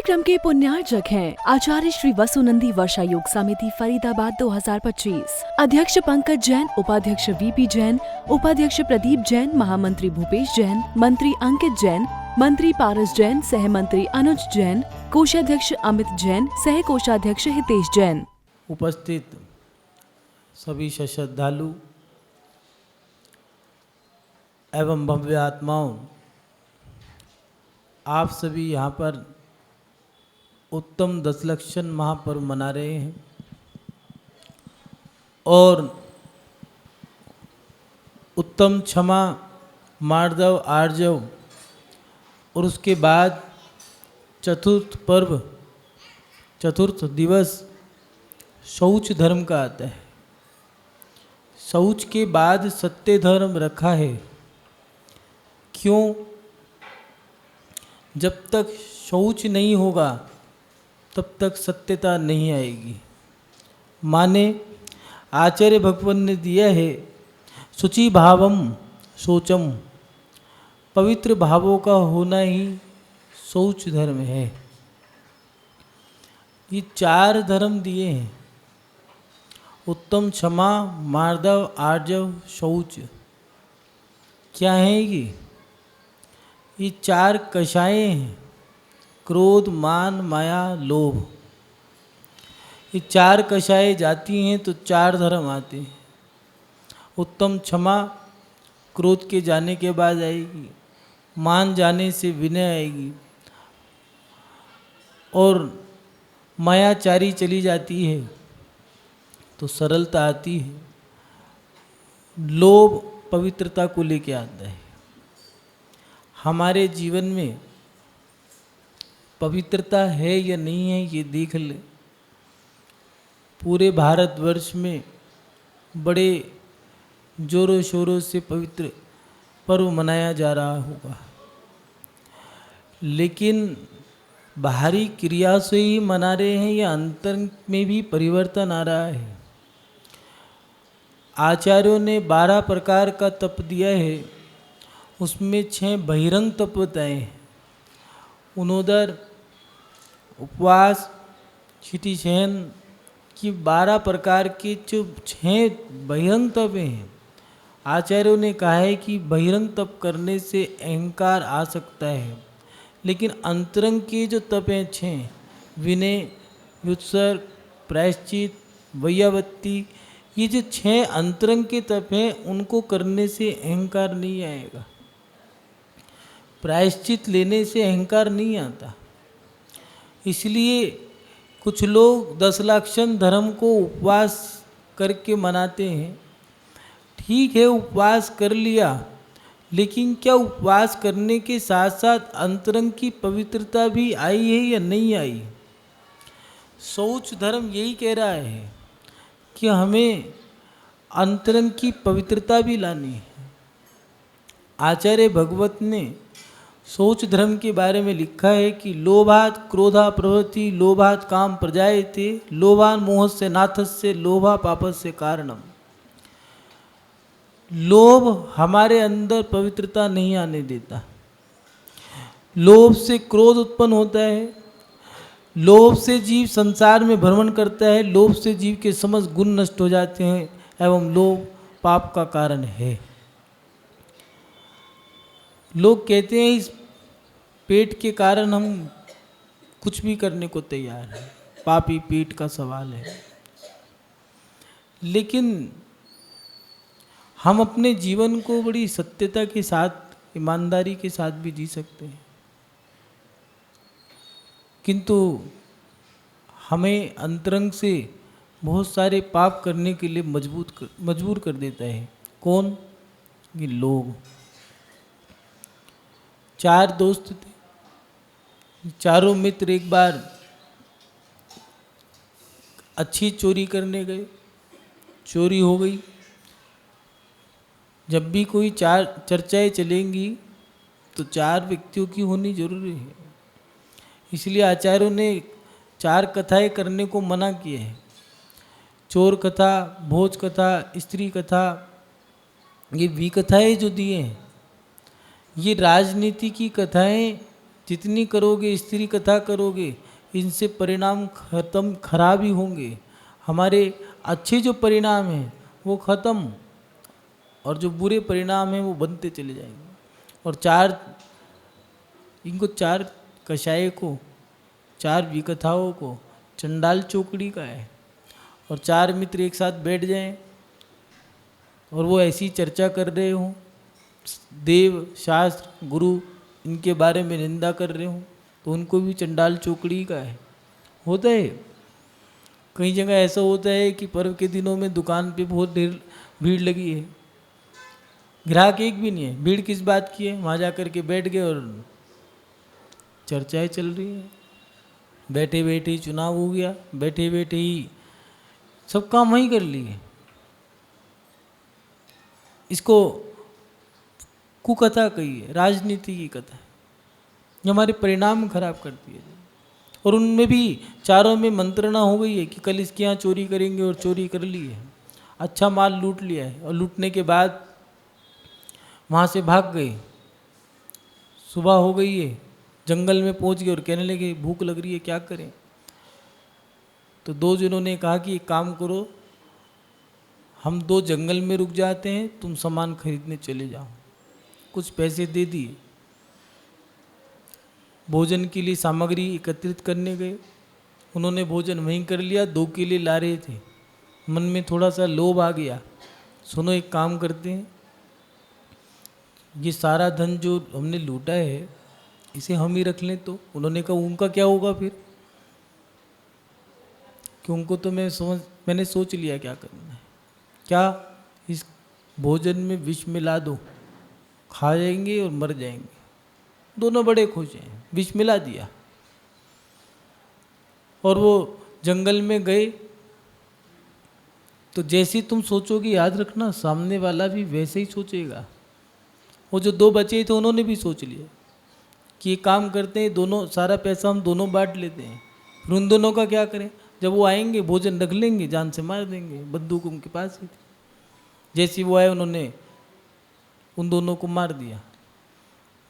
कार्यक्रम के पुण्यार्जक हैं आचार्य श्री वसुनंदी वर्षा योग समिति फरीदाबाद 2025। अध्यक्ष पंकज जैन, उपाध्यक्ष वीपी जैन, उपाध्यक्ष प्रदीप जैन, महामंत्री भूपेश जैन, मंत्री अंकित जैन, मंत्री पारस जैन, सह मंत्री अनुज जैन, कोषाध्यक्ष अमित जैन, सह कोषाध्यक्ष हितेश जैन। उपस्थित सभी श्रद्धालु एवं भव्य आत्माओं, आप सभी यहाँ पर उत्तम दशलक्षण महापर्व मना रहे हैं और उत्तम क्षमा मार्दव आर्जव और उसके बाद चतुर्थ पर्व, चतुर्थ दिवस शौच धर्म का आता है। शौच के बाद सत्य धर्म रखा है। क्यों? जब तक शौच नहीं होगा तब तक सत्यता नहीं आएगी। माने आचार्य भगवान ने दिया है शुचि भावम शौचम, पवित्र भावों का होना ही शौच धर्म है। ये चार धर्म दिए हैं, उत्तम, क्षमा, मार्दव, आर्जव, शौच। क्या है ये चार कषायें हैं। क्रोध, मान, माया, लोभ। ये चार कषायें जाती हैं तो चार धर्म आते हैं। उत्तम क्षमा क्रोध के जाने के बाद आएगी, मान जाने से विनय आएगी और मायाचारी चली जाती है तो सरलता आती है। लोभ पवित्रता को लेके आता है। हमारे जीवन में पवित्रता है या नहीं है ये देख ले। पूरे भारतवर्ष में बड़े जोरों शोरों से पवित्र पर्व मनाया जा रहा होगा, लेकिन बाहरी क्रिया से ही मना रहे हैं या अंतर में भी परिवर्तन आ रहा है। आचार्यों ने 12 प्रकार का तप दिया है, उसमें 6 बहिरंग तप बताए हैं। उनोदर, उपवास, क्षितिशयन की 12 प्रकार के जो 6 बहिरंग तप हैं। आचार्यों ने कहा है कि बहिरंग तप करने से अहंकार आ सकता है, लेकिन अंतरंग के जो तप हैं 6, विनय, युत्सर्ग, प्रायश्चित, वैयावत्ती, ये जो 6 अंतरंग के तप हैं उनको करने से अहंकार नहीं आएगा। प्रायश्चित लेने से अहंकार नहीं आता। इसलिए कुछ लोग दशलक्षण धर्म को उपवास करके मनाते हैं। ठीक है, उपवास कर लिया, लेकिन क्या उपवास करने के साथ साथ अंतरंग की पवित्रता भी आई है या नहीं आई? शौच धर्म यही कह रहा है कि हमें अंतरंग की पवित्रता भी लानी है। आचार्य भगवत ने शौच धर्म के बारे में लिखा है कि लोभात क्रोधा प्रवृत्ति, लोभात काम प्रजायते, लोभान मोहस्य नाथस्य, लोभा पापस्य कारणम। लोभ हमारे अंदर पवित्रता नहीं आने देता। लोभ से क्रोध उत्पन्न होता है, लोभ से जीव संसार में भ्रमण करता है, लोभ से जीव के समस्त गुण नष्ट हो जाते हैं एवं लोभ पाप का कारण है। लोग कहते हैं इस पेट के कारण हम कुछ भी करने को तैयार हैं, पापी पेट का सवाल है। लेकिन हम अपने जीवन को बड़ी सत्यता के साथ, ईमानदारी के साथ भी जी सकते हैं, किंतु हमें अंतरंग से बहुत सारे पाप करने के लिए मजबूर कर देता है। कौन? ये लोभ। 4 दोस्त थे, चारों मित्र एक बार अच्छी चोरी करने गए, चोरी हो गई। जब भी कोई 4 चर्चाएं चलेंगी तो 4 व्यक्तियों की होनी जरूरी है। इसलिए आचार्यों ने 4 कथाएं करने को मना किए हैं। चोर कथा, भोज कथा, स्त्री कथा, ये विकथाएं जो दिए हैं ये राजनीति की कथाएं जितनी करोगे, स्त्री कथा करोगे, इनसे परिणाम खराब ही होंगे। हमारे अच्छे जो परिणाम हैं वो ख़त्म, और जो बुरे परिणाम हैं वो बनते चले जाएंगे। और इनको 4 कषाय को, 4 विकथाओं को चंडाल चौकड़ी का है। और 4 मित्र एक साथ बैठ जाएं और वो ऐसी चर्चा कर रहे हों, देव, शास्त्र, गुरु इनके बारे में निंदा कर रहे हों, तो उनको भी चंडाल चौकड़ी का है। होता है कई जगह ऐसा होता है कि पर्व के दिनों में दुकान पे बहुत ढेर भीड़ लगी है, ग्राहक एक भी नहीं है, भीड़ किस बात की है, वहाँ जा कर के बैठ गए और चर्चाएं चल रही है। बैठे बैठे ही चुनाव हो गया, बैठे बैठे ही सब काम वहीं कर लिए। इसको कुकथा कही है, राजनीति की कथा है, जो हमारे परिणाम खराब करती है। और उनमें भी चारों में मंत्रणा हो गई है कि कल इसके यहाँ चोरी करेंगे, और चोरी कर ली है, अच्छा माल लूट लिया है, और लूटने के बाद वहाँ से भाग गए। सुबह हो गई है, जंगल में पहुँच गए और कहने लगे भूख लग रही है, क्या करें। तो 2 जनों ने कहा कि एक काम करो, हम 2 जंगल में रुक जाते हैं, तुम सामान खरीदने चले जाओ। कुछ पैसे दे दिए, भोजन के लिए सामग्री एकत्रित करने गए। उन्होंने भोजन वहीं कर लिया, 2 केले ला रहे थे। मन में थोड़ा सा लोभ आ गया, सुनो एक काम करते हैं, ये सारा धन जो हमने लूटा है इसे हम ही रख लें। तो उन्होंने कहा उनका क्या होगा फिर, कि उनको तो मैंने सोच लिया क्या करना है। क्या, इस भोजन में विष मिला दो, खा जाएंगे और मर जाएंगे। दोनों बड़े खुश हैं, विष मिला दिया। और वो जंगल में गए, तो जैसे तुम सोचोगे, याद रखना सामने वाला भी वैसे ही सोचेगा। वो जो 2 बचे थे उन्होंने भी सोच लिया कि ये काम करते हैं, दोनों सारा पैसा हम दोनों बांट लेते हैं, फिर उन दोनों का क्या करें। जब वो आएंगे भोजन रख लेंगे, जान से मार देंगे, बंदूक उनके पास ही थी। जैसे वो आए उन्होंने उन दोनों को मार दिया,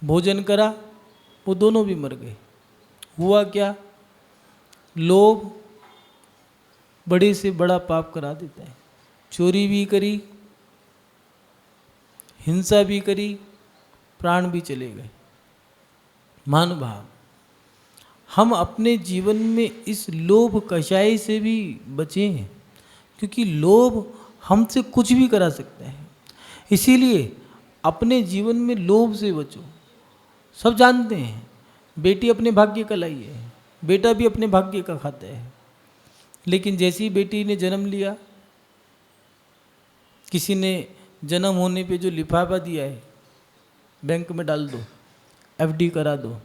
भोजन करा, वो दोनों भी मर गए। हुआ क्या, लोभ बड़े से बड़ा पाप करा देता है। चोरी भी करी, हिंसा भी करी, प्राण भी चले गए। महानुभाव, हम अपने जीवन में इस लोभ कषाय से भी बचें, क्योंकि लोभ हमसे कुछ भी करा सकता है। इसीलिए अपने जीवन में लोभ से बचो। सब जानते हैं बेटी अपने भाग्य का लाई है, बेटा भी अपने भाग्य का खाता है। लेकिन जैसे ही बेटी ने जन्म लिया, किसी ने जन्म होने पे जो लिफाफा दिया है, बैंक में डाल दो, एफडी करा दो,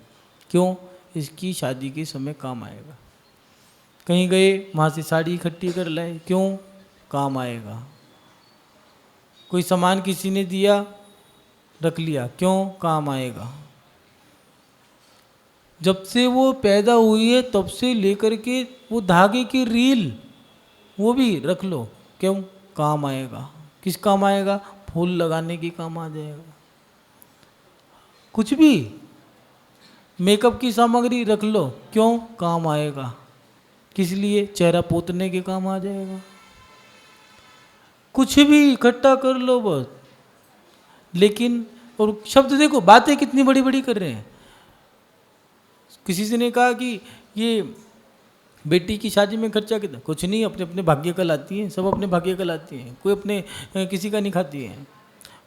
क्यों, इसकी शादी के समय काम आएगा। कहीं गए, वहाँ से साड़ी इकट्ठी कर लाए, क्यों, काम आएगा। कोई सामान किसी ने दिया, रख लिया, क्यों, काम आएगा। जब से वो पैदा हुई है तब से लेकर के वो धागे की रील, वो भी रख लो, क्यों, काम आएगा। किस काम आएगा, फूल लगाने के काम आ जाएगा। कुछ भी, मेकअप की सामग्री रख लो, क्यों, काम आएगा। किस लिए, चेहरा पोतने के काम आ जाएगा। कुछ भी इकट्ठा कर लो बस। लेकिन और शब्द देखो, बातें कितनी बड़ी बड़ी कर रहे हैं। किसी से ने कहा कि ये बेटी की शादी में खर्चा कितना, कुछ नहीं, अपने अपने भाग्य का लाती हैं, सब अपने भाग्य का लाती हैं, कोई अपने किसी का नहीं खाती है।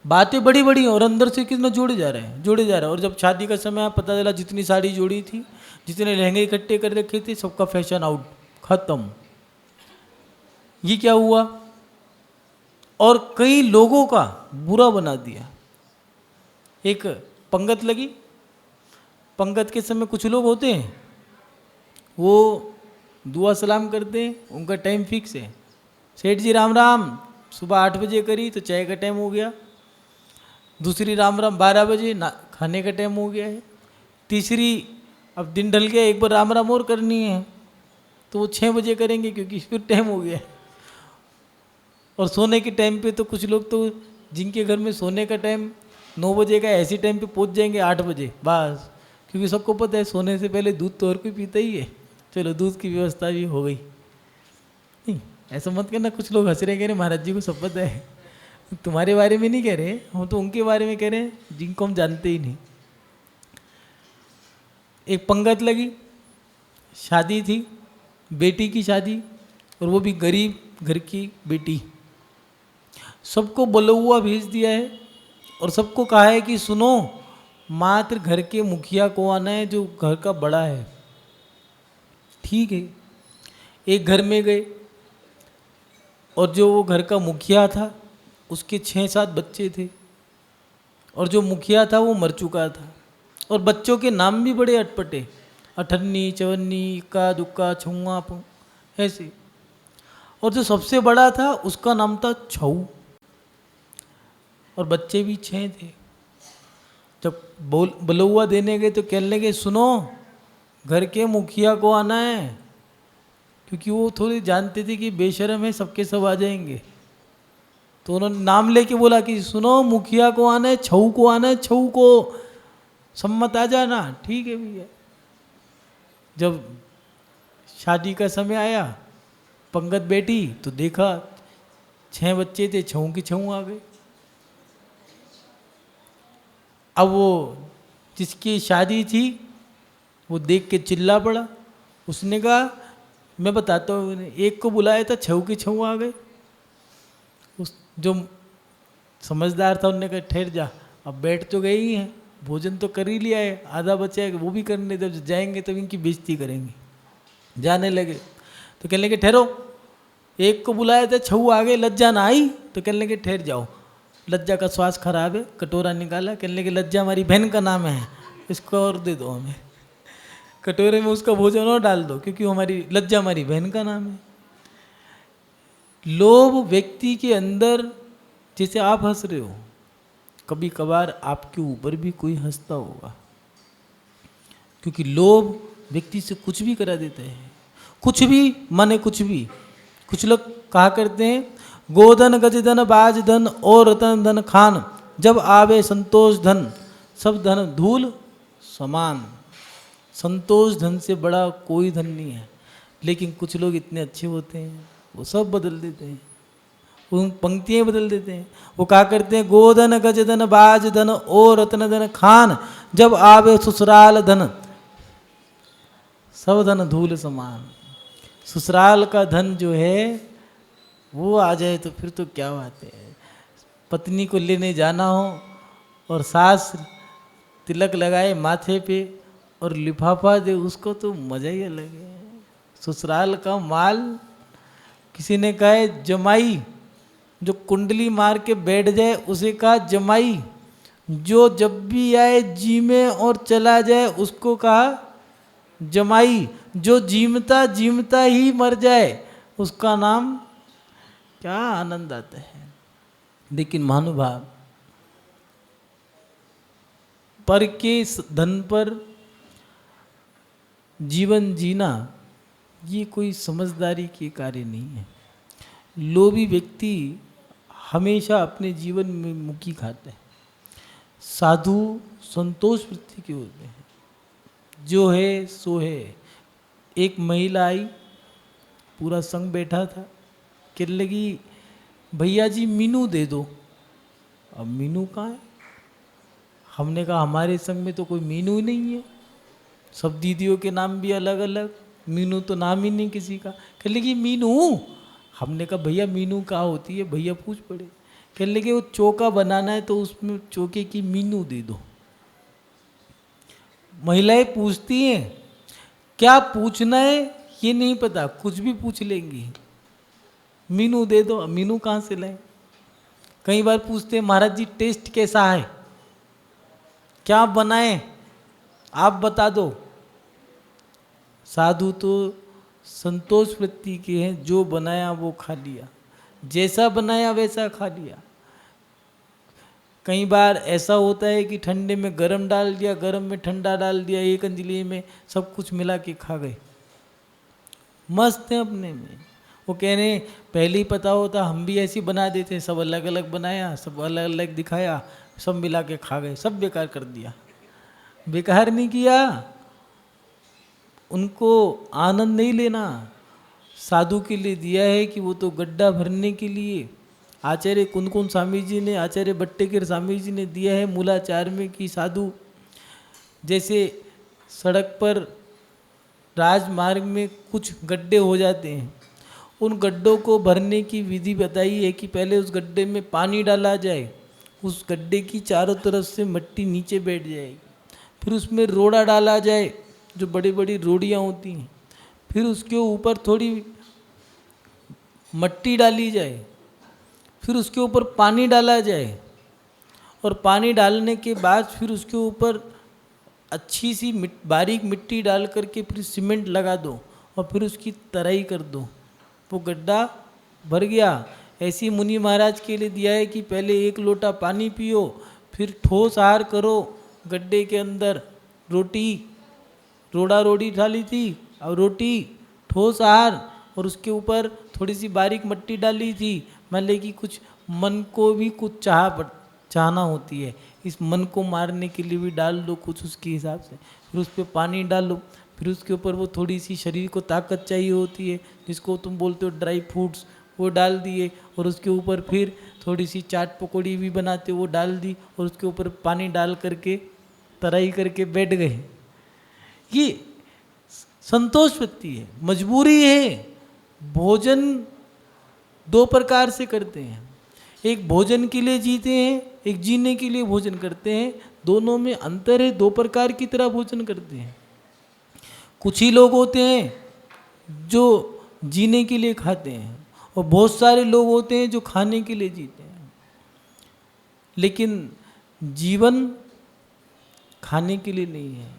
बातें बड़ी बड़ी और अंदर से कितना जोड़े जा रहे हैं, जोड़े जा रहे हैं। और जब शादी का समय पता चला, जितनी साड़ी जोड़ी थी, जितने लहंगे इकट्ठे कर रखे थे, सबका फैशन आउट, खत्म। ये क्या हुआ, और कई लोगों का बुरा बना दिया। एक पंगत लगी, पंगत के समय कुछ लोग होते हैं वो दुआ सलाम करते हैं, उनका टाइम फिक्स है। सेठ जी राम राम, सुबह 8 बजे करी तो चाय का टाइम हो गया। दूसरी राम राम 12 बजे, ना खाने का टाइम हो गया है। तीसरी, अब दिन ढल गया, एक बार राम राम और करनी है तो वो 6 बजे करेंगे, क्योंकि फिर टाइम हो गया है। और सोने के टाइम पे तो कुछ लोग तो जिनके घर में सोने का टाइम 9 बजे का, ऐसी टाइम पे पहुंच जाएंगे 8 बजे, बस क्योंकि सबको पता है सोने से पहले दूध तो हर कोई पीता ही है। चलो दूध की व्यवस्था भी हो गई। नहीं ऐसा मत करना, कुछ लोग हंस रहे, कह रहे महाराज जी को सब पता है। तुम्हारे बारे में नहीं कह रहे, हम तो उनके बारे में कह रहे हैं जिनको हम जानते ही नहीं। एक पंगत लगी, शादी थी, बेटी की शादी, और वो भी गरीब घर की बेटी। सबको बुलौआ भेज दिया है और सबको कहा है कि सुनो, मात्र घर के मुखिया को आना है जो घर का बड़ा है। ठीक है, एक घर में गए और जो वो घर का मुखिया था उसके 6-7 बच्चे थे, और जो मुखिया था वो मर चुका था, और बच्चों के नाम भी बड़े अटपटे, अठन्नी, चवन्नी, इक्का दुक्का, छुआ ऐसे। और जो सबसे बड़ा था उसका नाम था छऊ, और बच्चे भी 6 थे। जब बलौआ देने गए तो कहने लगे सुनो, घर के मुखिया को आना है, क्योंकि वो थोड़े जानते थे कि बेशर्म है, सबके सब आ जाएंगे। तो उन्होंने नाम लेके बोला कि सुनो, मुखिया को आना है, छऊ को आना है, छऊ को सम्मत आ जाना। ठीक है भैया। जब शादी का समय आया, पंगत बैठी, तो देखा 6 बच्चे थे, छऊ के छऊ आ गए। अब वो जिसकी शादी थी वो देख के चिल्ला पड़ा। उसने कहा मैं बताता हूँ, एक को बुलाया था, छऊ के छऊ आ गए। उस जो समझदार था उन्होंने कहा ठहर जा, अब बैठ तो गए ही हैं, भोजन तो कर ही लिया है, आधा बचा है वो भी करने, जब जाएंगे तब इनकी बेइज्जती करेंगे। जाने लगे तो कहने लगे ठहरो, एक को बुलाया था, छऊ आ गए, लज्जा ना आई, तो कहने लगे ठहर जाओ, लज्जा का श्वास खराब है। कटोरा निकाला, कहने लगे लज्जा हमारी बहन का नाम है, इसको और दे दो हमें, कटोरे में उसका भोजन और डाल दो, क्योंकि हमारी लज्जा हमारी बहन का नाम है। लोभ व्यक्ति के अंदर, जैसे आप हंस रहे हो, कभी कभार आपके ऊपर भी कोई हंसता होगा, क्योंकि लोभ व्यक्ति से कुछ भी करा देता है, कुछ भी माने कुछ भी। कुछ लोग कहा करते हैं गोधन गजधन बाज धन और रतन धन खान, जब आवे संतोष धन सब धन धूल समान। संतोष धन से बड़ा कोई धन नहीं है। लेकिन कुछ लोग इतने अच्छे होते हैं, वो सब बदल देते हैं, उन पंक्तियाँ बदल देते हैं। वो कहा करते हैं गोधन गजधन बाज धन और रत्न धन खान, जब आवे ससुराल धन सब धन धूल समान। ससुराल का धन जो है वो आ जाए तो फिर तो क्या बात है। पत्नी को लेने जाना हो और सास तिलक लगाए माथे पे और लिफाफा दे, उसको तो मज़ा ही अलग है। ससुराल का माल, किसी ने कहा है जमाई, जो कुंडली मार के बैठ जाए उसे कहा जमाई, जो जब भी आए जी में और चला जाए उसको कहा जमाई, जो जीमता जीमता ही मर जाए उसका नाम। क्या आनंद आता है। लेकिन महानुभाव, पर के धन पर जीवन जीना ये कोई समझदारी के कार्य नहीं है। लोभी व्यक्ति हमेशा अपने जीवन में मुक्की खाता है। साधु संतोष वृत्ति के होते हैं, जो है सो है। एक महिला आई, पूरा संग बैठा था, कहने लगी भैया जी मीनू दे दो। अब मीनू कहाँ है? हमने कहा हमारे संग में तो कोई मीनू नहीं है, सब दीदियों के नाम भी अलग अलग, मीनू तो नाम ही नहीं किसी का। कहने लगी मीनू। हमने कहा भैया मीनू कहाँ होती है, भैया पूछ पड़े। कहने लगे वो चौका बनाना है तो उसमें चौके की मीनू दे दो। महिलाएं पूछती हैं, क्या पूछना है ये नहीं पता, कुछ भी पूछ लेंगी, मीनू दे दो। मीनू कहाँ से लाए? कई बार पूछते हैं महाराज जी टेस्ट कैसा है, क्या बनाए आप बता दो। साधु तो संतोष वृत्ति के हैं, जो बनाया वो खा लिया, जैसा बनाया वैसा खा लिया। कई बार ऐसा होता है कि ठंडे में गरम डाल दिया, गरम में ठंडा डाल दिया, एक अंजलि में सब कुछ मिला के खा गए, मस्त हैं अपने में। वो कह रहे पहले ही पता होता हम भी ऐसी बना देते, सब अलग अलग बनाया, सब अलग अलग दिखाया, सब मिला के खा गए, सब बेकार कर दिया। बेकार नहीं किया, उनको आनंद नहीं लेना। साधु के लिए दिया है कि वो तो गड्ढा भरने के लिए आचार्य कुंदकुंद स्वामी जी ने, आचार्य बट्टेकर स्वामी जी ने दिया है मूलाचार में कि साधु जैसे सड़क पर राजमार्ग में कुछ गड्ढे हो जाते हैं, उन गड्ढों को भरने की विधि बताई है कि पहले उस गड्ढे में पानी डाला जाए, उस गड्ढे की चारों तरफ से मिट्टी नीचे बैठ जाएगी, फिर उसमें रोड़ा डाला जाए जो बड़ी बड़ी रोड़ियाँ होती हैं, फिर उसके ऊपर थोड़ी मिट्टी डाली जाए, फिर उसके ऊपर पानी डाला जाए और पानी डालने के बाद फिर उसके ऊपर अच्छी सी बारीक मिट्टी डाल करके फिर सीमेंट लगा दो और फिर उसकी तराई कर दो, वो गड्ढा भर गया। ऐसी मुनि महाराज के लिए दिया है कि पहले 1 लोटा पानी पियो, फिर ठोस आहार करो, गड्ढे के अंदर रोटी, रोड़ा रोड़ी डाली थी और रोटी ठोस आहार और उसके ऊपर थोड़ी सी बारीक मिट्टी डाली थी। मान ले कि कुछ मन को भी कुछ चाहना होती है, इस मन को मारने के लिए भी डाल दो कुछ उसके हिसाब से, फिर उस पर पानी डालो, फिर उसके ऊपर वो थोड़ी सी शरीर को ताकत चाहिए होती है जिसको तुम बोलते हो ड्राई फ्रूट्स, वो डाल दिए और उसके ऊपर फिर थोड़ी सी चाट पकौड़ी भी बनाते वो डाल दी और उसके ऊपर पानी डाल करके तराई करके बैठ गए। ये संतोष व्यक्ति है, मजबूरी है। भोजन 2 प्रकार से करते हैं, एक भोजन के लिए जीते हैं, एक जीने के लिए भोजन करते हैं, दोनों में अंतर है। 2 प्रकार की तरह भोजन करते हैं। कुछ ही लोग होते हैं जो जीने के लिए खाते हैं और बहुत सारे लोग होते हैं जो खाने के लिए जीते हैं। लेकिन जीवन खाने के लिए नहीं है।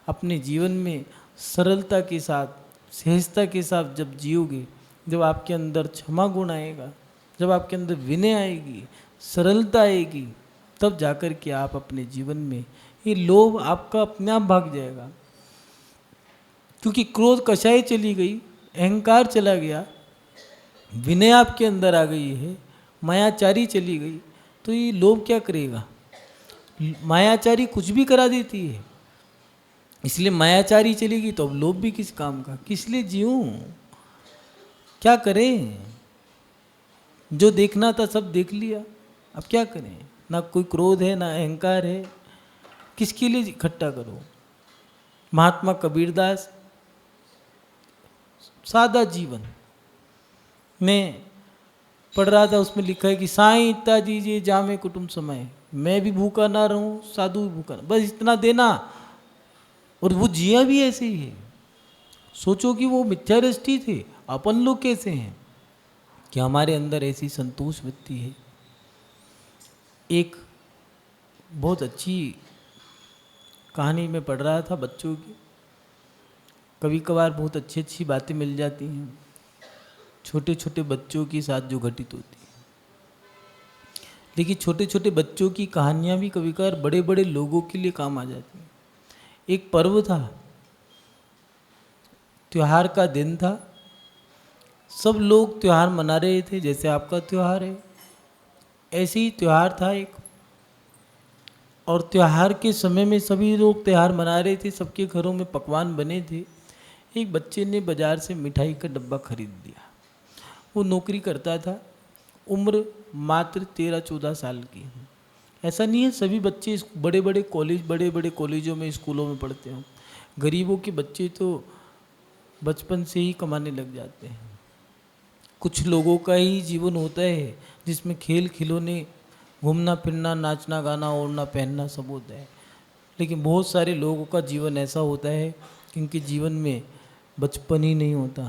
अपने जीवन में सरलता के साथ, सहजता के साथ जब जियोगे, जब आपके अंदर क्षमा गुण आएगा, जब आपके अंदर विनय आएगी, सरलता आएगी, तब जाकर के आप अपने जीवन में ये लोभ आपका अपने आप भाग जाएगा। क्योंकि क्रोध कषाय चली गई, अहंकार चला गया, विनय आपके अंदर आ गई है, मायाचारी चली गई, तो ये लोभ क्या करेगा? मायाचारी कुछ भी करा देती है, इसलिए मायाचारी चलेगी तो अब लोभ भी किस काम का? किस लिए जीऊं? क्या करें? जो देखना था सब देख लिया, अब क्या करें? ना कोई क्रोध है, ना अहंकार है, किसके लिए इकट्ठा करो? महात्मा कबीरदास सादा जीवन में पढ़ रहा था, उसमें लिखा है कि साईं इतना दीजिए जामे कुटुंब समय, मैं भी भूखा ना रहूं, साधु भी भूखा ना, बस इतना देना। और वो जिया भी ऐसे ही है। सोचो कि वो मिथ्या दृष्टि थे, अपन लोग कैसे हैं कि हमारे अंदर ऐसी संतोष वृत्ति है। एक बहुत अच्छी कहानी में पढ़ रहा था बच्चों की, कभी कभार बहुत अच्छी अच्छी बातें मिल जाती हैं छोटे छोटे बच्चों के साथ जो घटित होती है। देखिए, छोटे छोटे बच्चों की कहानियाँ भी कभी कभार बड़े बड़े लोगों के लिए काम आ जाती हैं। एक पर्व था, त्योहार का दिन था, सब लोग त्योहार मना रहे थे, जैसे आपका त्योहार है ऐसे ही त्योहार था एक। और त्योहार के समय में सभी लोग त्योहार मना रहे थे, सबके घरों में पकवान बने थे। एक बच्चे ने बाजार से मिठाई का डब्बा खरीद दिया। वो नौकरी करता था, उम्र मात्र 13-14 साल की। ऐसा नहीं है सभी बच्चे बड़े बड़े कॉलेजों में, स्कूलों में पढ़ते हों। गरीबों के बच्चे तो बचपन से ही कमाने लग जाते हैं। कुछ लोगों का ही जीवन होता है जिसमें खेल खिलौने, घूमना फिरना, नाचना गाना, ओढ़ना पहनना सब होता है। लेकिन बहुत सारे लोगों का जीवन ऐसा होता है कि उनके जीवन में बचपन ही नहीं होता।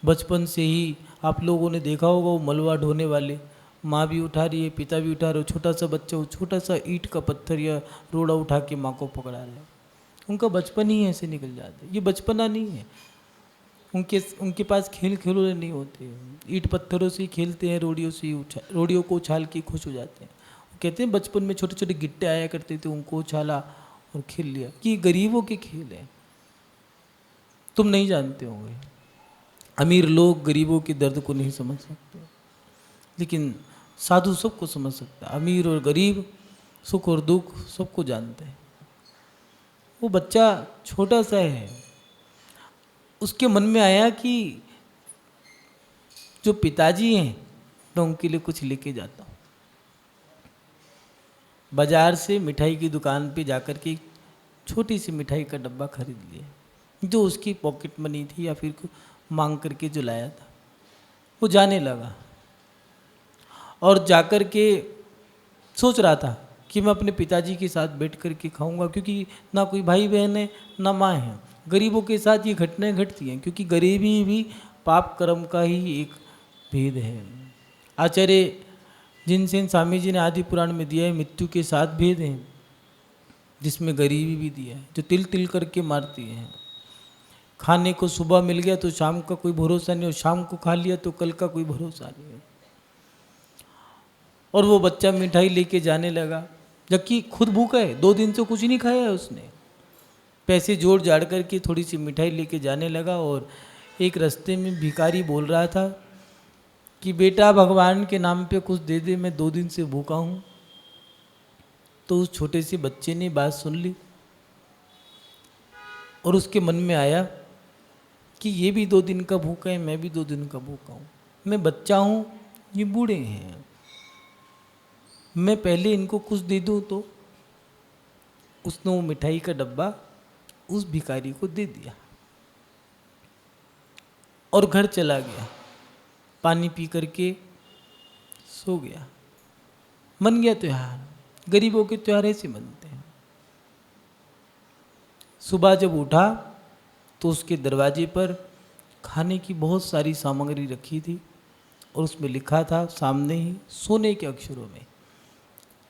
बचपन से ही आप लोगों ने देखा होगा वो मलबा ढोने वाले, माँ भी उठा रही है, पिता भी उठा रहे हो, छोटा सा बच्चा वो छोटा सा ईंट का पत्थर या रोड़ा उठा के माँ को पकड़ा रहा है। उनका बचपन ही ऐसे निकल जाता है। ये बचपना नहीं है। उनके पास खेल खिलौने नहीं होते, ईंट पत्थरों से ही खेलते हैं, रोड़ियों को उछाल के खुश हो जाते हैं। वो कहते हैं बचपन में छोटे छोटे गिट्टे आया करते थे, उनको उछाला और खेल लिया। कि गरीबों के खेल हैं, तुम नहीं जानते होंगे। अमीर लोग गरीबों के दर्द को नहीं समझ सकते, लेकिन साधु सबको समझ सकता है। अमीर और गरीब, सुख और दुख सबको जानते हैं। वो बच्चा छोटा सा है, उसके मन में आया कि जो पिताजी हैं मैं उनके लिए कुछ लेके जाता हूँ। बाजार से मिठाई की दुकान पे जाकर के छोटी सी मिठाई का डब्बा खरीद लिया, जो उसकी पॉकेट मनी थी या फिर मांग करके जो लाया था। वो जाने लगा और जाकर के सोच रहा था कि मैं अपने पिताजी के साथ बैठ कर के खाऊंगा, क्योंकि ना कोई भाई बहन है ना माँ है। गरीबों के साथ ये घटनाएं घटती हैं, क्योंकि गरीबी भी पाप कर्म का ही एक भेद है। आचार्य जिनसेन स्वामी जी ने आदि पुराण में दिया है, मृत्यु के साथ भेद हैं, जिसमें गरीबी भी दिया है, जो तिल तिल करके मारती है। खाने को सुबह मिल गया तो शाम का कोई भरोसा नहीं, और शाम को खा लिया तो कल का कोई भरोसा नहीं है। और वो बच्चा मिठाई लेके जाने लगा, जबकि खुद भूखा है, 2 दिन से कुछ नहीं खाया है उसने। पैसे जोड़ जाड़ करके थोड़ी सी मिठाई लेके जाने लगा, और एक रास्ते में भिखारी बोल रहा था कि बेटा भगवान के नाम पे कुछ दे दे, मैं 2 दिन से भूखा हूँ। तो उस छोटे से बच्चे ने बात सुन ली और उसके मन में आया कि ये भी 2 दिन का भूखा है, मैं भी 2 दिन का भूखा हूँ। मैं बच्चा हूँ, ये बूढ़े हैं, मैं पहले इनको कुछ दे दूँ। तो उसने वो मिठाई का डब्बा उस भिखारी को दे दिया और घर चला गया। पानी पी करके सो गया। मन गया त्योहार। गरीबों के त्योहार ऐसे बनते हैं। सुबह जब उठा तो उसके दरवाजे पर खाने की बहुत सारी सामग्री रखी थी, और उसमें लिखा था सामने ही सोने के अक्षरों में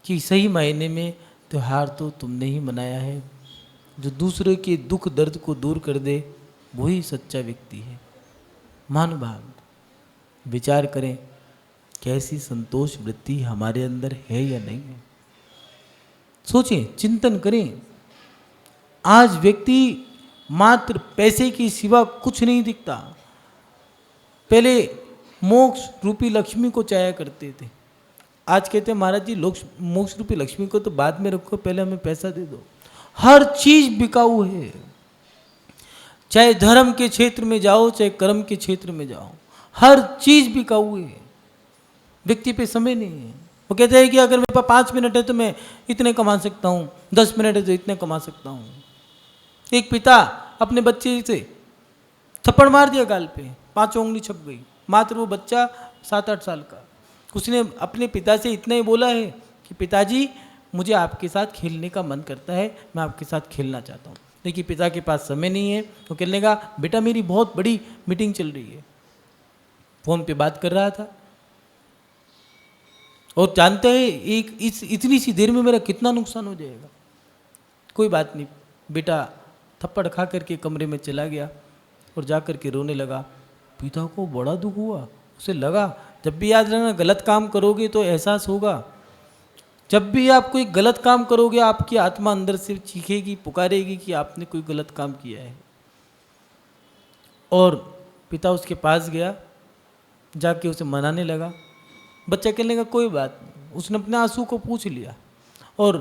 कि सही मायने में त्योहार तो तुमने ही मनाया है। जो दूसरे के दुख दर्द को दूर कर दे वही सच्चा व्यक्ति है। महानुभाव विचार करें, कैसी संतोष वृत्ति हमारे अंदर है या नहीं है। सोचें, चिंतन करें। आज व्यक्ति मात्र पैसे की सिवा कुछ नहीं दिखता। पहले मोक्ष रूपी लक्ष्मी को चाया करते थे, आज कहते हैं महाराज जी मोक्ष रूपी लक्ष्मी को तो बाद में रखो, पहले हमें पैसा दे दो। हर चीज बिकाऊ है, चाहे धर्म के क्षेत्र में जाओ चाहे कर्म के क्षेत्र में जाओ, हर चीज बिकाऊ है। व्यक्ति पे समय नहीं है। वो कहते हैं कि अगर मेरे पास 5 मिनट है तो मैं इतने कमा सकता हूँ, 10 मिनट है तो इतने कमा सकता हूँ। एक पिता अपने बच्चे से थप्पड़ मार दिया गाल पे, 5 उंगली छप गई। मात्र वो बच्चा 7-8 साल का। उसने अपने पिता से इतना ही बोला है कि पिताजी मुझे आपके साथ खेलने का मन करता है, मैं आपके साथ खेलना चाहता हूँ। लेकिन पिता के पास समय नहीं है। तो कहने लगा बेटा मेरी बहुत बड़ी मीटिंग चल रही है। फोन पे बात कर रहा था और जानते हैं इतनी सी देर में मेरा कितना नुकसान हो जाएगा। कोई बात नहीं, बेटा थप्पड़ खा करके कमरे में चला गया और जा करके रोने लगा। पिता को बड़ा दुख हुआ। उसे लगा जब भी याद रखना, गलत काम करोगे तो एहसास होगा। जब भी आप कोई गलत काम करोगे आपकी आत्मा अंदर से चीखेगी, पुकारेगी कि आपने कोई गलत काम किया है। और पिता उसके पास गया, जाके उसे मनाने लगा। बच्चा कहने लगा कोई बात नहीं। उसने अपने आंसू को पूछ लिया और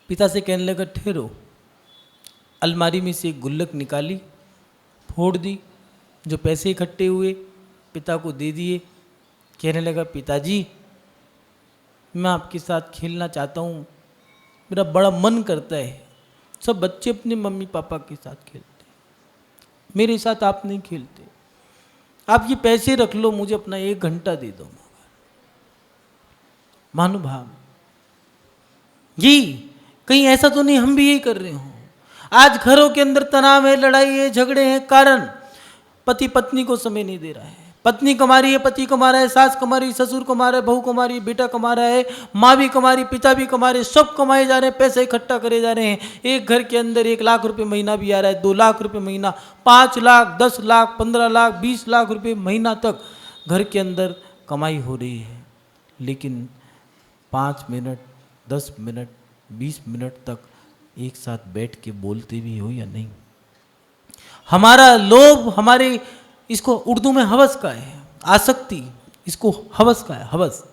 पिता से कहने लगा ठहरो। अलमारी में से एक गुल्लक निकाली, फोड़ दी, जो पैसे इकट्ठे हुए पिता को दे दिए। कहने लगा पिताजी मैं आपके साथ खेलना चाहता हूँ, मेरा बड़ा मन करता है। सब बच्चे अपने मम्मी पापा के साथ खेलते, मेरे साथ आप नहीं खेलते। आप ये पैसे रख लो, मुझे अपना 1 घंटा दे दो। महानुभाव, ये कहीं ऐसा तो नहीं हम भी यही कर रहे हो। आज घरों के अंदर तनाव है, लड़ाई है, झगड़े हैं। कारण पति पत्नी को समय नहीं दे रहा है। पत्नी कमा रही है, पति कमा रहा है, सास कमा रही है, ससुर कमा रहा है, बहू कमा रही है, बेटा कमा रहा है, माँ भी कमा रही, पिता भी कमा रहे, सब कमाए जा रहे हैं, पैसे इकट्ठा करे जा रहे हैं। एक घर के अंदर 1 लाख रुपए महीना भी आ रहा है, 2 लाख रुपए महीना, 5 लाख, 10 लाख, 15 लाख, 20 लाख रुपए महीना तक घर के अंदर कमाई हो रही है। लेकिन 5 मिनट, 10 मिनट, 20 मिनट तक एक साथ बैठ के बोलते भी हो या नहीं। हमारा लोभ, हमारे इसको उर्दू में हवस का है, आसक्ति, इसको हवस का है, हवस।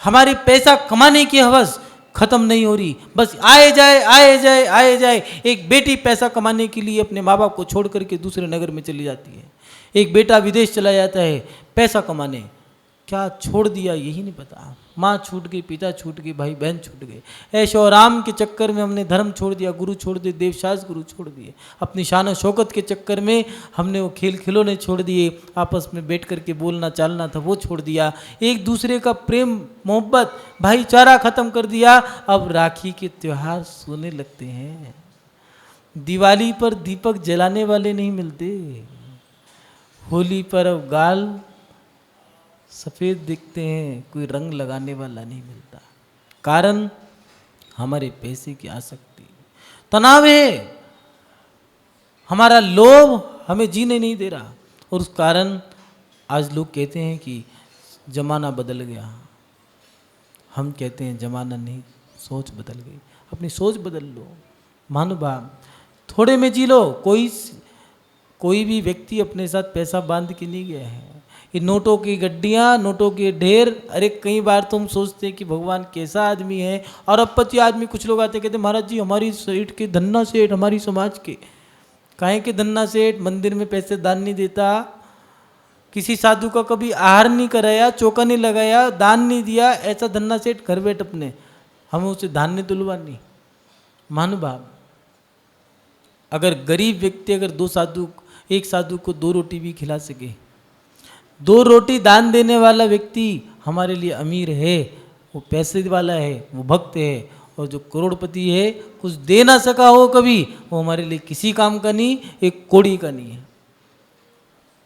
हमारी पैसा कमाने की हवस खत्म नहीं हो रही, बस आए जाए आए जाए आए जाए। एक बेटी पैसा कमाने के लिए अपने माँ बाप को छोड़ करके दूसरे नगर में चली जाती है, एक बेटा विदेश चला जाता है पैसा कमाने, क्या छोड़ दिया यही नहीं पता। माँ छूट गई, पिता छूट गई, भाई बहन छूट गए, ऐशो आराम के चक्कर में हमने धर्म छोड़ दिया, गुरु छोड़ दिए, देवशास्त्र गुरु छोड़ दिए, अपनी शान शौकत के चक्कर में हमने वो खेल खिलौने छोड़ दिए, आपस में बैठ करके बोलना चालना था वो छोड़ दिया, एक दूसरे का प्रेम मोहब्बत भाईचारा खत्म कर दिया। अब राखी के त्यौहार सोने लगते हैं, दिवाली पर दीपक जलाने वाले नहीं मिलते, होली पर अब गाल सफ़ेद दिखते हैं, कोई रंग लगाने वाला नहीं मिलता। कारण हमारे पैसे की आसक्ति, तनाव है, हमारा लोभ हमें जीने नहीं दे रहा। और उस कारण आज लोग कहते हैं कि ज़माना बदल गया, हम कहते हैं ज़माना नहीं, सोच बदल गई। अपनी सोच बदल लो महानुभाव, थोड़े में जी लो। कोई भी व्यक्ति अपने साथ पैसा बांध के नहीं गया है। ये नोटों की गड्डियाँ, नोटों के ढेर, अरे कई बार तुम सोचते हैं कि भगवान कैसा आदमी है, और अपत्य आदमी कुछ लोग आते कहते महाराज जी हमारी सेठ के धन्ना सेठ, हमारी समाज के काहे के धन्ना सेठ मंदिर में पैसे दान नहीं देता, किसी साधु का कभी आहार नहीं कराया, चौका नहीं लगाया, दान नहीं दिया, ऐसा धन्ना सेठ घर बैठ अपने हमें उसे धान्य तुलवानी। महानुभाव, अगर गरीब व्यक्ति अगर एक साधु को 2 रोटी भी खिला सके, 2 रोटी दान देने वाला व्यक्ति हमारे लिए अमीर है, वो पैसे वाला है, वो भक्त है। और जो करोड़पति है कुछ दे ना सका हो कभी, वो हमारे लिए किसी काम का नहीं, एक कौड़ी का नहीं है।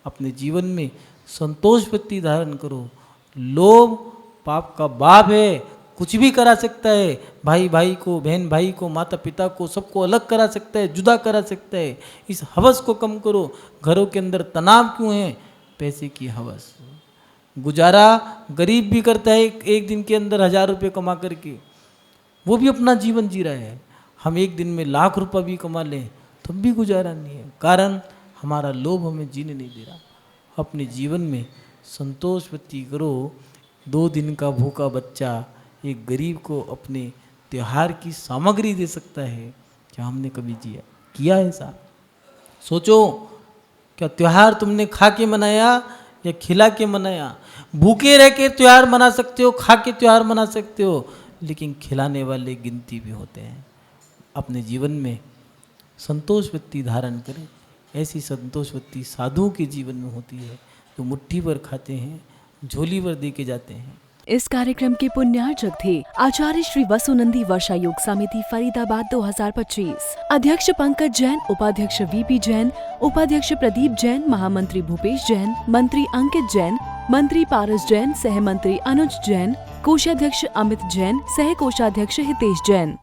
अपने जीवन में संतोष वृत्ति धारण करो। लोभ पाप का बाप है, कुछ भी करा सकता है, भाई भाई को, बहन भाई को, माता पिता को, सबको अलग करा सकता है, जुदा करा सकता है। इस हवस को कम करो। घरों के अंदर तनाव क्यों है? पैसे की हवस। गुजारा गरीब भी करता है एक दिन के अंदर 1000 रुपये कमा करके, वो भी अपना जीवन जी रहा है। हम एक दिन में लाख रुपये भी कमा लें तब भी गुजारा नहीं है, कारण हमारा लोभ हमें जीने नहीं दे रहा। अपने जीवन में संतोष वृत्ति करो। 2 दिन का भूखा बच्चा एक गरीब को अपने त्योहार की सामग्री दे सकता है। क्या हमने कभी किया है ऐसा? सोचो, क्या त्योहार तुमने खा के मनाया या खिला के मनाया? भूखे रह के त्योहार मना सकते हो, खा के त्योहार मना सकते हो, लेकिन खिलाने वाले गिनती भी होते हैं। अपने जीवन में संतोष वृत्ति धारण करें। ऐसी संतोष वृत्ति साधुओं के जीवन में होती है, जो मुट्ठी भर खाते हैं, झोली भर दे के जाते हैं। इस कार्यक्रम के पुण्यार्चक थे आचार्य श्री वसुनंदी वर्षा योग समिति फरीदाबाद 2025, अध्यक्ष पंकज जैन, उपाध्यक्ष वीपी जैन, उपाध्यक्ष प्रदीप जैन, महामंत्री भूपेश जैन, मंत्री अंकित जैन, मंत्री पारस जैन, सह मंत्री अनुज जैन, कोषाध्यक्ष अमित जैन, सह कोषाध्यक्ष हितेश जैन।